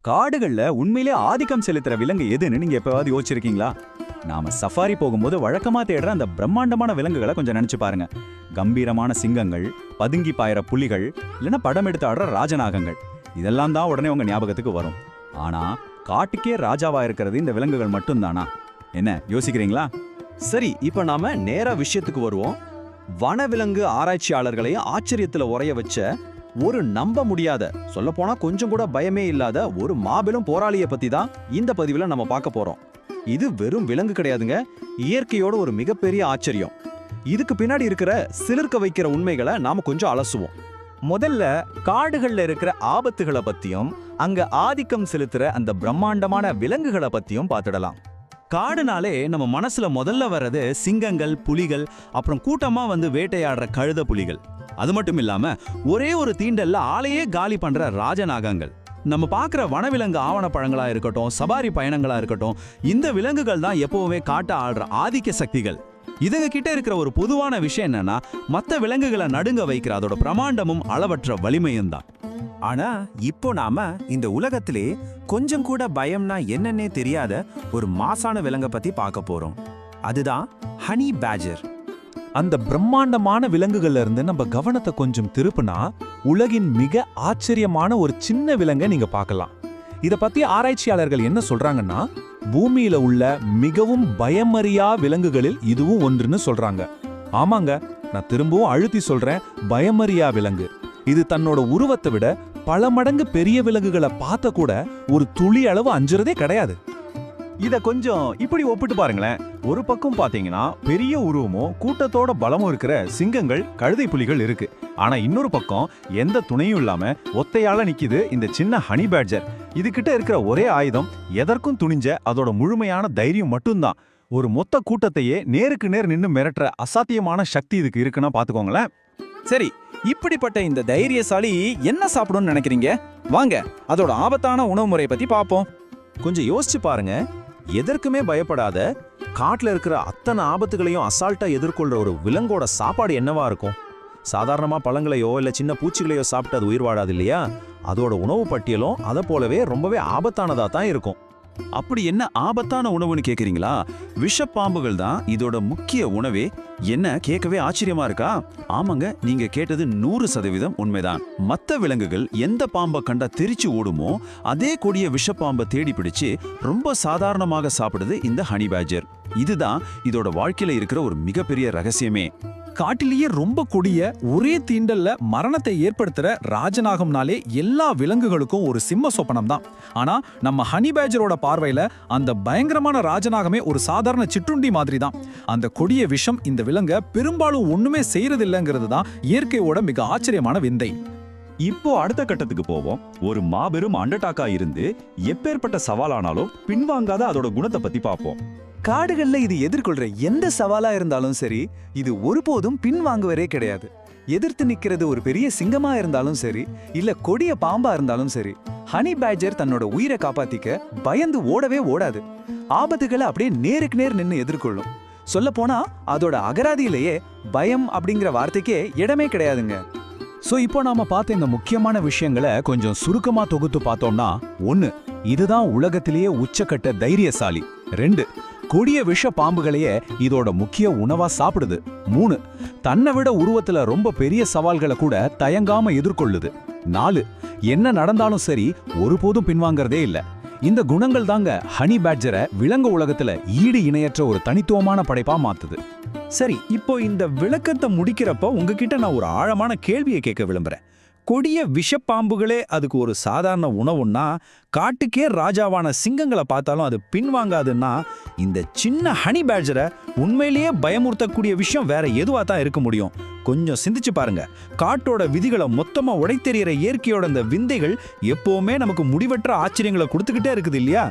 காடுகள்ல உண்மையிலே ஆதிக்கம் செலுத்துற விலங்கு எதுன்னு நீங்க எப்பவாவது யோசிச்சிருக்கீங்களா? நாம சஃபாரி போகும்போது வழக்கமா தேடுற அந்த பிரம்மாண்டமான விலங்குகளை கொஞ்சம் நினைச்சு பாருங்க. கம்பீரமான சிங்கங்கள், பதுங்கி பாயிற புலிகள், இல்லைன்னா படம் எடுத்து ஆடுற ராஜநாகங்கள், இதெல்லாம் தான் உடனே உங்க ஞாபகத்துக்கு வரும். ஆனா காட்டுக்கே ராஜாவா இருக்கிறது இந்த விலங்குகள் மட்டும்தானா? என்ன யோசிக்கிறீங்களா? சரி, இப்ப நாம நேரா விஷயத்துக்கு வருவோம். வனவிலங்கு ஆராய்ச்சியாளர்களை ஆச்சரியத்துல உறைய வச்ச ஒரு நம்ப முடியாத, சொல்லப்போனா கொஞ்சம் கூட பயமே இல்லாத ஒரு மாபெரும் போராளிய பத்தி தான் இந்த பதிவுல நம்ம பார்க்க போறோம். இது வெறும் விலங்கு கிடையாதுங்க, இயற்கையோட ஒரு மிகப்பெரிய ஆச்சரியம். இதுக்கு பின்னாடி இருக்கிற சிலிர்க்க வைக்கிற உண்மைகளை நாம கொஞ்சம் அலசுவோம். முதல்ல காடுகள்ல இருக்கிற ஆபத்துகளை பத்தியும் அங்க ஆதிக்கம் செலுத்துற அந்த பிரம்மாண்டமான விலங்குகளை பத்தியும் பார்த்துடலாம். காடுனாலே நம்ம மனசுல முதல்ல வர்றது சிங்கங்கள், புலிகள், அப்புறம் கூட்டமா வந்து வேட்டையாடுற கழுத புலிகள். அது மட்டும் இல்லாம ஒரே ஒரு தீண்டல்ல ஆளையே காலி பண்ற ராஜநாகங்கள். நம்ம பார்க்குற வனவிலங்கு ஆவணப்பழங்களா இருக்கட்டும், சபாரி பயணங்களா இருக்கட்டும், இந்த விலங்குகள் தான் எப்பவுமே காட்ட ஆடுற ஆதிக்க சக்திகள். இதுங்க கிட்ட இருக்கிற ஒரு பொதுவான விஷயம் என்னன்னா, மற்ற விலங்குகளை நடுங்க வைக்கிற அதோட பிரமாண்டமும் அளவற்ற வலிமையும் தான். ஆனா இப்போ நாம இந்த உலகத்திலே கொஞ்சம் கூட பயம்னா என்னன்னே தெரியாத ஒரு மாசான விலங்கை பத்தி பார்க்க போறோம். அதுதான் ஹனி பேஜர். அந்த பிரம்மாண்டமான விலங்குகள்ல இருந்து நம்ம கவனத்தை கொஞ்சம் திருப்புனா உலகின் மிக ஆச்சரியமான ஒரு சின்ன விலங்கை நீங்க பார்க்கலாம். இத பத்தி ஆராய்ச்சியாளர்கள் என்ன சொல்றாங்கன்னா, பூமியில உள்ள மிகவும் பயமறியா விலங்குகளில் இதுவும் ஒன்றுன்னு சொல்றாங்க. ஆமாங்க, நான் திரும்பவும் அழுத்தி சொல்றேன், பயமறியா விலங்கு. இது தன்னோட உருவத்தை விட பல மடங்கு பெரிய விலங்குகளை பார்த்த கூட ஒரு துளி அளவு அஞ்சுறதே கிடையாது. இத கொஞ்சம் இப்படி ஒப்பிட்டு பாருங்களேன். ஒரு பக்கம் பாத்தீங்கன்னா பெரிய உருவமும் கூட்டத்தோட பலமும் இருக்கிற சிங்கங்கள், கழுதை புலிகள் இருக்கு. ஆனா இன்னொரு பக்கம் எந்த துணையும் இல்லாம ஒத்தையால நிக்குது இந்த சின்ன ஹனி பேட்ஜர். இதுகிட்ட இருக்கிற ஒரே ஆயுதம் எதற்கும் துணிஞ்ச அதோட முழுமையான தைரியம் மட்டும்தான். ஒரு மொத்த கூட்டத்தையே நேருக்கு நேர் நின்னு மிரட்டுற அசாத்தியமான சக்தி இதுக்கு இருக்குன்னா பாத்துக்கோங்களேன். சரி, இப்படிப்பட்ட இந்த தைரியசாலி என்ன சாப்பிடும்னு நினைக்கிறீங்க? வாங்க அதோட ஆபத்தான உணவு முறையை பத்தி பார்ப்போம். கொஞ்சம் யோசிச்சு பாருங்க. எதற்குமே பயப்படாத, காட்டுல இருக்கிற அத்தனை ஆபத்துகளையும் அசால்ட்டா எதிர்கொள்ற ஒரு விலங்கோட சாப்பாடு என்னவா இருக்கும்? சாதாரணமா பழங்களையோ இல்ல சின்ன பூச்சிகளையோ சாப்பிட்டு அது உயிர் வாழாது இல்லையா? அதோட உணவு பட்டியலும் அதை போலவே ரொம்பவே ஆபத்தானதா தான் இருக்கும். அப்படி என்ன ஆபத்தான உணவுன்னு கேக்குறீங்களா? விஷப்பாம்புகள் தான் இதோட முக்கிய உணவே. என்ன கேட்கவே ஆச்சரியமா இருக்கா? ஆமாங்க, நீங்க கேட்டது 100% உண்மைதான். மற்ற விலங்குகள் எந்த பாம்பை கண்டா தெரிச்சு ஓடுமோ அதே கொடிய விஷப்பாம்பை தேடி பிடிச்சு ரொம்ப சாதாரணமாக சாப்பிடுது இந்த ஹனி பேஜர். இதுதான் இதோட வாழ்க்கையில இருக்கிற ஒரு மிகப்பெரிய ரகசியமே. காட்டிலேயே ரொம்ப கொடிய ஒரே தீண்டல்ல மரணத்தை ஏற்படுத்துற ராஜநாகம்னாலே எல்லா விலங்குகளுக்கும் ஒரு சிம்ம சொப்பனம் தான். ஆனா நம்ம ஹனி பேஜரோட பார்வையில அந்த பயங்கரமான ராஜநாகமே ஒரு சாதாரண சிற்றுண்டி மாதிரி தான். அந்த கொடிய விஷம் இந்த விலங்க பெரும்பாலும் ஒண்ணுமே செய்யறதில்லைங்கிறது தான் இயற்கையோட மிக ஆச்சரியமான விந்தை. இப்போ அடுத்த கட்டத்துக்கு போவோம். ஒரு மாபெரும் அண்டர்டாக்கா இருந்து எப்பேற்பட்ட சவாலானாலும் பின்வாங்காத அதோட குணத்தை பத்தி பார்ப்போம். காடுகள்ல இது எதிர்கொள்ற எந்த சவாலா இருந்தாலும் சரி, இது ஒருபோதும் பின்வாங்குவரே கிடையாது. எதிர்த்து நிக்கிறது ஒரு பெரிய சிங்கமா இருந்தாலும் சரி, இல்ல கொடிய பாம்பா இருந்தாலும் சரி, ஹனி பேட்ஜர் தன்னோட உயிரை காப்பாத்திக்க பயந்து ஓடவே ஓடாது. ஆபத்துகளை அப்படியே நேருக்கு நேர் நின்னு எதிர்கொள்ளும். சொல்ல போனா அதோட அகராதியிலேயே பயம் அப்படிங்கிற வார்த்தைக்கே இடமே கிடையாதுங்க. சோ இப்போ நாம பார்த்த இந்த முக்கியமான விஷயங்களை கொஞ்சம் சுருக்கமா தொகுத்து பார்த்தோம்னா, 1, இதுதான் உலகத்திலேயே உச்சக்கட்ட தைரியசாலி. 2, கொடிய விஷ பாம்புகளையே இதோட முக்கிய உணவா சாப்பிடுது. 3, தன்னை விட உருவத்துல ரொம்ப பெரிய சவால்களை கூட தயங்காம எதிர்கொள்ளுது. 4, என்ன நடந்தாலும் சரி ஒருபோதும் பின்வாங்கறதே இல்ல. இந்த குணங்கள் தாங்க ஹனி பேட்ஜரை விலங்கு உலகத்துல ஈடு இணையற்ற ஒரு தனித்துவமான படைப்பா மாத்துது. சரி, இப்போ இந்த விளக்கத்தை முடிக்கிறப்ப உங்ககிட்ட நான் ஒரு ஆழமான கேள்வியை கேட்க விரும்புறேன். கொடிய விஷப்பாம்புகளே அதுக்கு ஒரு சாதாரண உணவுன்னா, காட்டுக்கே ராஜாவான சிங்கங்களை பார்த்தாலும் அது பின்வாங்காதுன்னா, இந்த சின்ன ஹனி பேட்ஜரை உண்மையிலேயே பயமுறுத்தக்கூடிய விஷயம் வேற எதுவா தான் இருக்க முடியும்? கொஞ்சம் சிந்திச்சு பாருங்க. காட்டோட விதிகளை மொத்தமா உடைத்தெறிகிற இயற்கையோட இந்த விந்தைகள் எப்பவுமே நமக்கு முடிவற்ற ஆச்சரியங்களை கொடுத்துக்கிட்டே இருக்குது இல்லையா?